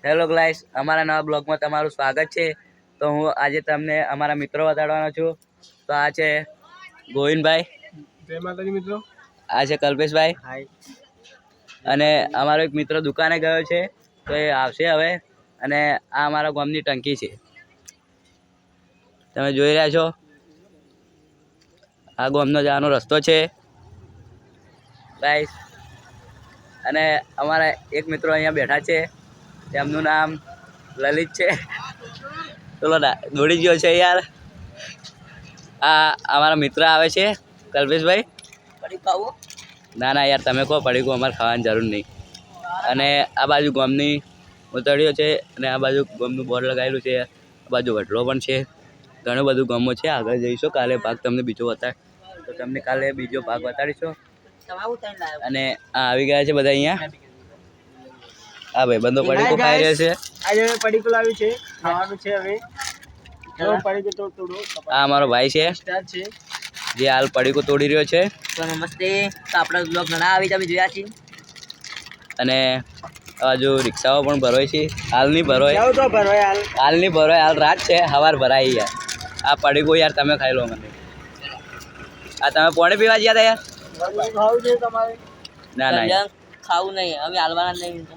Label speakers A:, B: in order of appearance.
A: Hello guys, અમારા નવા બ્લોગમાં તમારું સ્વાગત છે। તો હું આજે તમને અમારા મિત્રો બતાડવાનો છું। તો આ છે ગોવિંદભાઈ,
B: જય માતાજી મિત્રો।
A: આ છે કલ્પેશભાઈ,
B: હાય।
A: અને અમારો એક મિત્ર દુકાને ગયો છે તો એ આવશે હવે। અને આ અમારા ગામની ટંકી છે, તમે જોઈ રહ્યા છો। આ ગામનો જવાનો રસ્તો છે ગાઈસ। અને અમારા એક મિત્રો અહીંયા બેઠા છે, તેમનું નામ લલિત છે। ચલો દોડી ગયો છે યાર। આ અમારા મિત્ર આવે છે કલ્પેશભાઈ। ના ના યાર, તમે કહો પડીકું, અમારે ખાવાની જરૂર નહીં। અને આ બાજુ ગામની ઉતળીઓ છે, અને આ બાજુ ગામનું બોર્ડ લગાવેલું છે। આ બાજુ વડલો પણ છે, ઘણું બધું ગામો છે। આગળ જઈશું, કાલે ભાગ તમને બીજો બતાડ તો તમને કાલે બીજો ભાગ બતાડીશું। અને આ આવી ગયા છે બધા અહીંયા। હા ભાઈ, બંધો પડીકો ખાઈ રહ્યો છે।
B: આજે પડીકો લાવ્યું છે, ખાવાનું છે હવે। ચલો પડીકો તોડો।
A: આ અમારો ભાઈ છે
B: સ્ટાર્ટ છે
A: જે હાલ પડીકો તોડી રહ્યો છે।
C: તો નમસ્તે, તો આપણા બ્લોગ ઘણા આવી તમે જોયા છે।
A: અને આ બાજુ રિક્ષાઓ પણ ભરોય છે, હાલ નહીં ભરોય,
B: જાવ તો ભરવાય હાલ।
A: હાલ નહીં ભરોય, હાલ રાત છે, સવાર ભરાય યાર। આ પડીકો યાર તમે ખાઈ લો મને। આ તમે પાણી પીવા ગયા હતા યાર?
B: ખાવું છે તમારે?
A: ના ના યાર,
C: ખાવું નહીં, અમે હાલવાના નહીં।